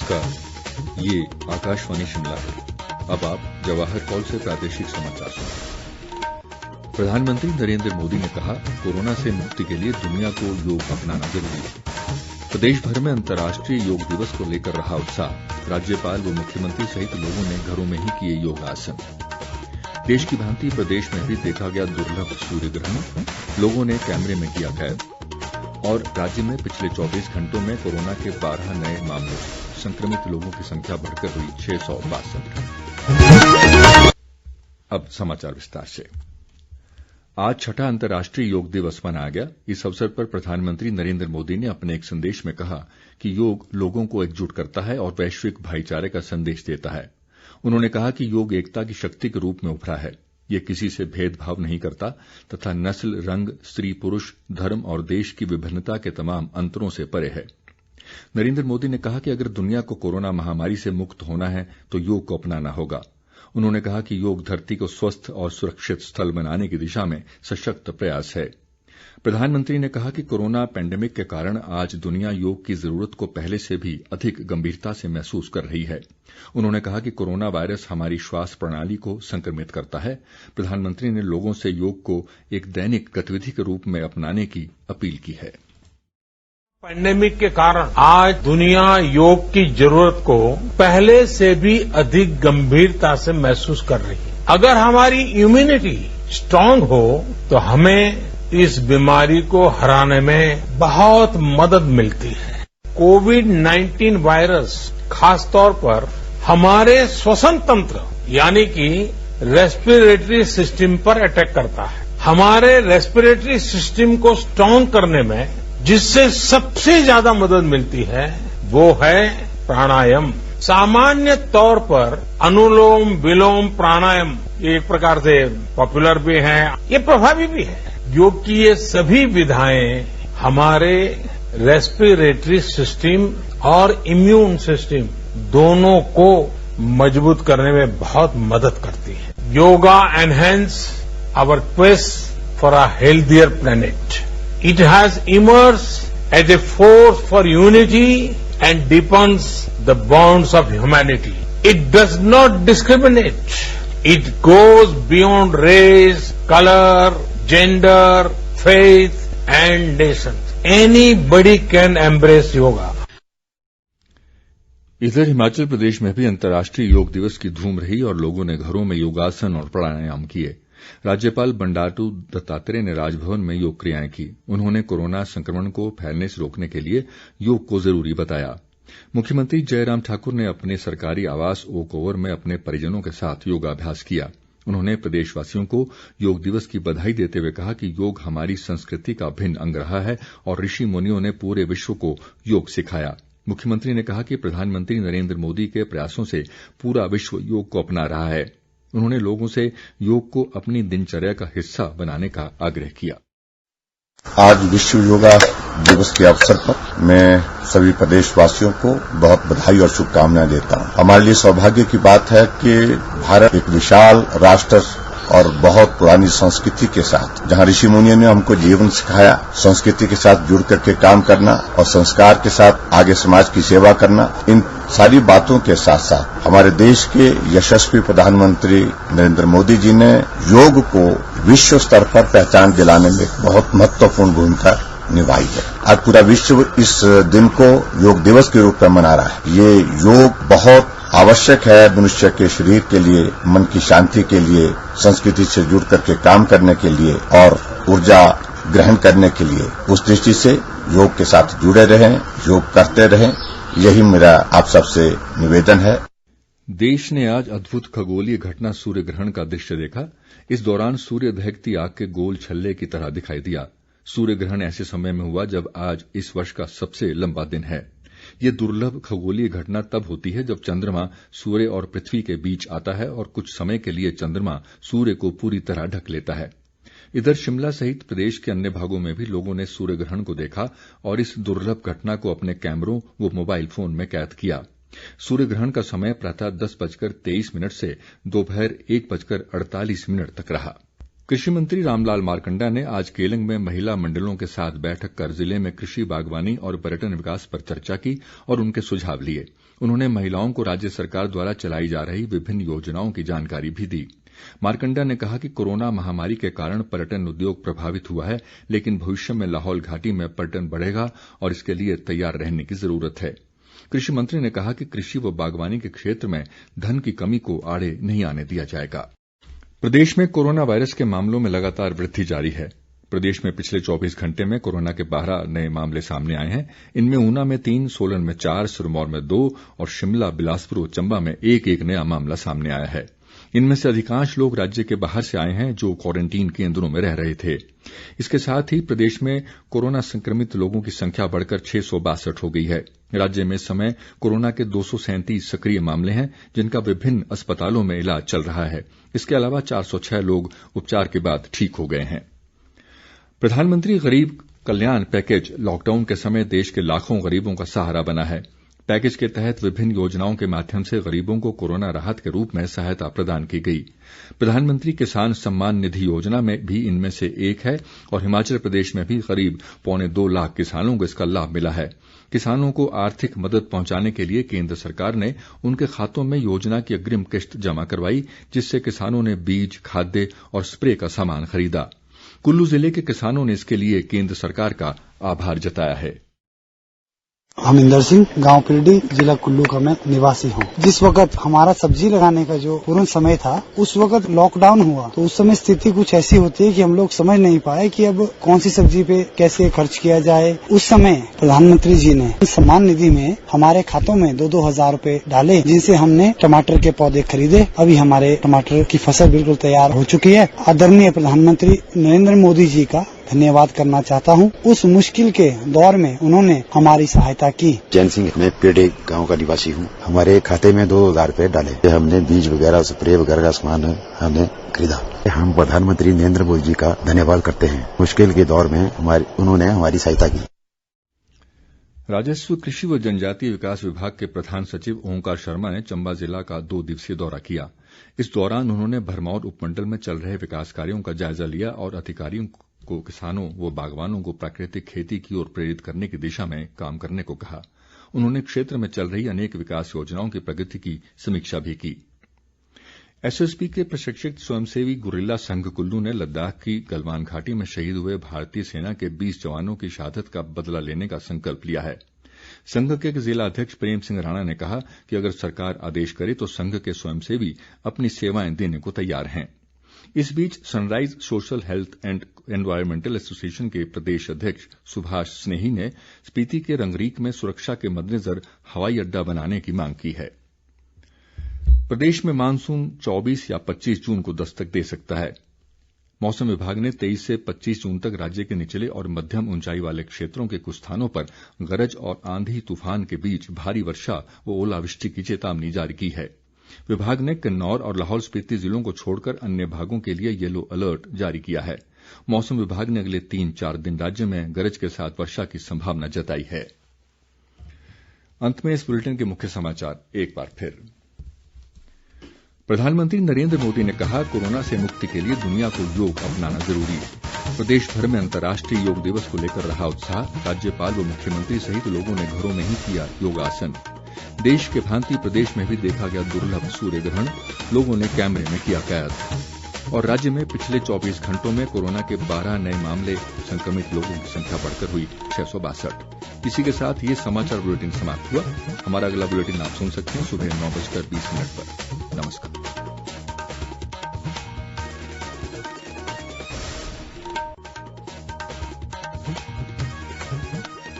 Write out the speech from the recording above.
नमस्कार, ये आकाशवाणी शिमला है। अब आप जवाहर कॉल से प्रादेशिक समाचार सुनिए। प्रधानमंत्री नरेंद्र मोदी ने कहा, कोरोना से मुक्ति के लिए दुनिया को योग अपनाना जरूरी है। प्रदेश भर में अंतर्राष्ट्रीय योग दिवस को लेकर रहा उत्साह। राज्यपाल व मुख्यमंत्री सहित लोगों ने घरों में ही किए योगासन। देश की भांति प्रदेश में भी देखा गया दुर्लभ सूर्य ग्रहण, लोगों ने कैमरे में किया कैद। और राज्य में पिछले 24 घंटों में कोरोना के 12 नए मामले, संक्रमित लोगों की संख्या बढ़कर हुई 662। अब समाचार विस्तार से। आज छठा अंतर्राष्ट्रीय योग दिवस मनाया गया। इस अवसर पर प्रधानमंत्री नरेंद्र मोदी ने अपने एक संदेश में कहा कि योग लोगों को एकजुट करता है और वैश्विक भाईचारे का संदेश देता है। उन्होंने कहा कि योग एकता की शक्ति के रूप में उभरा है। ये किसी से भेदभाव नहीं करता तथा नस्ल, रंग, स्त्री, पुरुष, धर्म और देश की विभिन्नता के तमाम अंतरों से परे है। नरेंद्र मोदी ने कहा कि अगर दुनिया को कोरोना महामारी से मुक्त होना है तो योग को अपनाना होगा। उन्होंने कहा कि योग धरती को स्वस्थ और सुरक्षित स्थल बनाने की दिशा में सशक्त प्रयास है। प्रधानमंत्री ने कहा कि कोरोना पैंडेमिक के कारण आज दुनिया योग की जरूरत को पहले से भी अधिक गंभीरता से महसूस कर रही है। उन्होंने कहा कि कोरोना वायरस हमारी श्वास प्रणाली को संक्रमित करता है। प्रधानमंत्री ने लोगों से योग को एक दैनिक गतिविधि के रूप में अपनाने की अपील की है। पैंडेमिक के कारण आज दुनिया योग की जरूरत को पहले से भी अधिक गंभीरता से महसूस कर रही है। अगर हमारी इम्यूनिटी स्ट्रांग हो तो हमें इस बीमारी को हराने में बहुत मदद मिलती है। कोविड-19 वायरस खासतौर पर हमारे श्वसन तंत्र यानी कि रेस्पिरेटरी सिस्टम पर अटैक करता है। हमारे रेस्पिरेटरी सिस्टम को स्ट्रांग करने में जिससे सबसे ज्यादा मदद मिलती है वो है प्राणायाम। सामान्य तौर पर अनुलोम विलोम प्राणायाम एक प्रकार से पॉपुलर भी है, ये प्रभावी भी है। योग की ये सभी विधाएं हमारे रेस्पिरेटरी सिस्टम और इम्यून सिस्टम दोनों को मजबूत करने में बहुत मदद करती है। Yoga enhance our quest for a healthier planet. It has emerged as a force for unity and deepens the bonds of humanity. It does not discriminate. It goes beyond race, color, gender, faith and nation. Anybody can embrace yoga. इधर हिमाचल प्रदेश में भी अंतर्राष्ट्रीय योग दिवस की धूम रही और लोगों ने घरों में योगासन और प्राणायाम किए। राज्यपाल बंडारू दत्तात्रेय ने राजभवन में योग क्रियाएं की। उन्होंने कोरोना संक्रमण को फैलने से रोकने के लिए योग को जरूरी बताया। मुख्यमंत्री जयराम ठाकुर ने अपने सरकारी आवास ओक ओवर में अपने परिजनों के साथ योगाभ्यास किया। उन्होंने प्रदेशवासियों को योग दिवस की बधाई देते हुए कहा कि योग हमारी संस्कृति का भिन्न अंग रहा है और ऋषि मुनियों ने पूरे विश्व को योग सिखाया। मुख्यमंत्री ने कहा कि प्रधानमंत्री नरेंद्र मोदी के प्रयासों से पूरा विश्व योग को अपना रहा है। उन्होंने लोगों से योग को अपनी दिनचर्या का हिस्सा बनाने का आग्रह किया। आज विश्व योगा दिवस के अवसर पर मैं सभी प्रदेशवासियों को बहुत बधाई और शुभकामनाएं देता हूं। हमारे लिए सौभाग्य की बात है कि भारत एक विशाल राष्ट्र और बहुत पुरानी संस्कृति के साथ, जहां ऋषि मुनियों ने हमको जीवन सिखाया, संस्कृति के साथ जुड़ करके काम करना और संस्कार के साथ आगे समाज की सेवा करना, इन सारी बातों के साथ साथ हमारे देश के यशस्वी प्रधानमंत्री नरेंद्र मोदी जी ने योग को विश्व स्तर पर पहचान दिलाने में बहुत महत्वपूर्ण भूमिका निभाई है। आज पूरा विश्व इस दिन को योग दिवस के रूप में मना रहा है। ये योग बहुत आवश्यक है मनुष्य के शरीर के लिए, मन की शांति के लिए, संस्कृति से जुड़ करके काम करने के लिए और ऊर्जा ग्रहण करने के लिए। उस दृष्टि से योग के साथ जुड़े रहें, योग करते रहें, यही मेरा आप सबसे निवेदन है। देश ने आज अद्भुत खगोलीय घटना सूर्य ग्रहण का दृश्य देखा। इस दौरान सूर्य दहकती आग के गोल छल्ले की तरह दिखाई दिया। सूर्य ग्रहण ऐसे समय में हुआ जब आज इस वर्ष का सबसे लंबा दिन है। ये दुर्लभ खगोलीय घटना तब होती है जब चंद्रमा सूर्य और पृथ्वी के बीच आता है और कुछ समय के लिए चंद्रमा सूर्य को पूरी तरह ढक लेता है। इधर शिमला सहित प्रदेश के अन्य भागों में भी लोगों ने सूर्य ग्रहण को देखा और इस दुर्लभ घटना को अपने कैमरों व मोबाइल फोन में कैद किया। सूर्य ग्रहण का समय प्रातः 10:23 से दोपहर 1:48 तक रहा। कृषि मंत्री रामलाल मारकंडा ने आज केलंग में महिला मंडलों के साथ बैठक कर जिले में कृषि बागवानी और पर्यटन विकास पर चर्चा की और उनके सुझाव लिए। उन्होंने महिलाओं को राज्य सरकार द्वारा चलाई जा रही विभिन्न योजनाओं की जानकारी भी दी। मारकंडा ने कहा कि कोरोना महामारी के कारण पर्यटन उद्योग प्रभावित हुआ है, लेकिन भविष्य में लाहौल घाटी में पर्यटन बढ़ेगा और इसके लिए तैयार रहने की जरूरत है। कृषि मंत्री ने कहा कि कृषि व बागवानी के क्षेत्र में धन की कमी को आड़े नहीं आने दिया जाएगा। प्रदेश में कोरोना वायरस के मामलों में लगातार वृद्धि जारी है। प्रदेश में पिछले 24 घंटे में कोरोना के 12 नए मामले सामने आए हैं। इनमें ऊना में 3, सोलन में 4, सिरमौर में 2 और शिमला, बिलासपुर और चंबा में एक नया मामला सामने आया है। इनमें से अधिकांश लोग राज्य के बाहर से आए हैं जो क्वारंटीन केन्द्रों में रह रहे थे। इसके साथ ही प्रदेश में कोरोना संक्रमित लोगों की संख्या बढ़कर 662 हो गई है। राज्य में इस समय कोरोना के 237 सक्रिय मामले हैं जिनका विभिन्न अस्पतालों में इलाज चल रहा है। इसके अलावा 406 लोग उपचार के बाद ठीक हो गए हैं। प्रधानमंत्री गरीब कल्याण पैकेज लॉकडाउन के समय देश के लाखों गरीबों का सहारा बना है। पैकेज के तहत विभिन्न योजनाओं के माध्यम से गरीबों को कोरोना राहत के रूप में सहायता प्रदान की गई। प्रधानमंत्री किसान सम्मान निधि योजना में भी इनमें से एक है और हिमाचल प्रदेश में भी करीब 2.25 लाख किसानों को इसका लाभ मिला है। किसानों को आर्थिक मदद पहुंचाने के लिए केंद्र सरकार ने उनके खातों में योजना की अग्रिम किश्त जमा करवाई, जिससे किसानों ने बीज, खाद्य और स्प्रे का सामान खरीदा। कुल्लू जिले के किसानों ने इसके लिए केंद्र सरकार का आभार जताया है। हमिंदर सिंह, गांव पिरडी, जिला कुल्लू का मैं निवासी हूँ। जिस वक्त हमारा सब्जी लगाने का जो पूर्ण समय था, उस वक्त लॉकडाउन हुआ, तो उस समय स्थिति कुछ ऐसी होती है कि हम लोग समझ नहीं पाए कि अब कौन सी सब्जी पे कैसे खर्च किया जाए। उस समय प्रधानमंत्री जी ने सम्मान निधि में हमारे खातों में 2-2 हजार रूपए डाले, जिनसे हमने टमाटर के पौधे खरीदे। अभी हमारे टमाटर की फसल बिल्कुल तैयार हो चुकी है। आदरणीय प्रधानमंत्री नरेंद्र मोदी जी का धन्यवाद करना चाहता हूँ। उस मुश्किल के दौर में उन्होंने हमारी सहायता की। जैन सिंह, मैं पेड़े गांव का निवासी हूँ। हमारे खाते में 2000 रूपए डाले। हमने बीज वगैरह, स्प्रे वगैरह का सामान हमने खरीदा। हम प्रधानमंत्री नरेंद्र मोदी जी का धन्यवाद करते हैं। मुश्किल के दौर में उन्होंने हमारी सहायता की। राजस्व, कृषि व जनजातीय विकास विभाग के प्रधान सचिव ओंकार शर्मा ने चंबा जिला का 2 दिवसीय दौरा किया। इस दौरान उन्होंने भरमौर उपमंडल में चल रहे विकास कार्यों का जायजा लिया और अधिकारियों को किसानों व बागवानों को प्राकृतिक खेती की ओर प्रेरित करने की दिशा में काम करने को कहा। उन्होंने क्षेत्र में चल रही अनेक विकास योजनाओं की प्रगति की समीक्षा भी की। एसएसपी के प्रशिक्षित स्वयंसेवी गुरिल्ला संघ कुल्लू ने लद्दाख की गलवान घाटी में शहीद हुए भारतीय सेना के 20 जवानों की शहादत का बदला लेने का संकल्प लिया है। संघ के जिला अध्यक्ष प्रेम सिंह राणा ने कहा कि अगर सरकार आदेश करे तो संघ के स्वयंसेवी अपनी सेवाएं देने को तैयार हैं। इस बीच Sunrise Social Health and Environmental Association के प्रदेश अध्यक्ष सुभाष स्नेही ने स्पीति के रंगरीक में सुरक्षा के मद्देनजर हवाई अड्डा बनाने की मांग की है। प्रदेश में मानसून 24 या 25 जून को दस्तक दे सकता है। मौसम विभाग ने 23 से 25 जून तक राज्य के निचले और मध्यम ऊंचाई वाले क्षेत्रों के कुछ स्थानों पर गरज और आंधी तूफान के बीच भारी वर्षा व ओलावृष्टि की चेतावनी जारी की है। विभाग ने किन्नौर और लाहौल स्पीति जिलों को छोड़कर अन्य भागों के लिए येलो अलर्ट जारी किया है। मौसम विभाग ने अगले 3-4 दिन राज्य में गरज के साथ वर्षा की संभावना जताई है। अंत में इस बुलेटिन के मुख्य समाचार एक बार फिर। प्रधानमंत्री नरेंद्र मोदी ने कहा, कोरोना से मुक्ति के लिए दुनिया को योग अपनाना जरूरी है। प्रदेश भर में अंतर्राष्ट्रीय योग दिवस को लेकर रहा उत्साह। राज्यपाल व मुख्यमंत्री सहित लोगों ने घरों में ही किया योगासन। देश के भांति प्रदेश में भी देखा गया दुर्लभ सूर्य ग्रहण, लोगों ने कैमरे में किया कैद। और राज्य में पिछले 24 घंटों में कोरोना के 12 नए मामले, संक्रमित लोगों की संख्या बढ़कर हुई 662। इसी के साथ ये समाचार बुलेटिन समाप्त हुआ। हमारा अगला बुलेटिन आप सुन सकते हैं सुबह 9:20 पर। नमस्कार।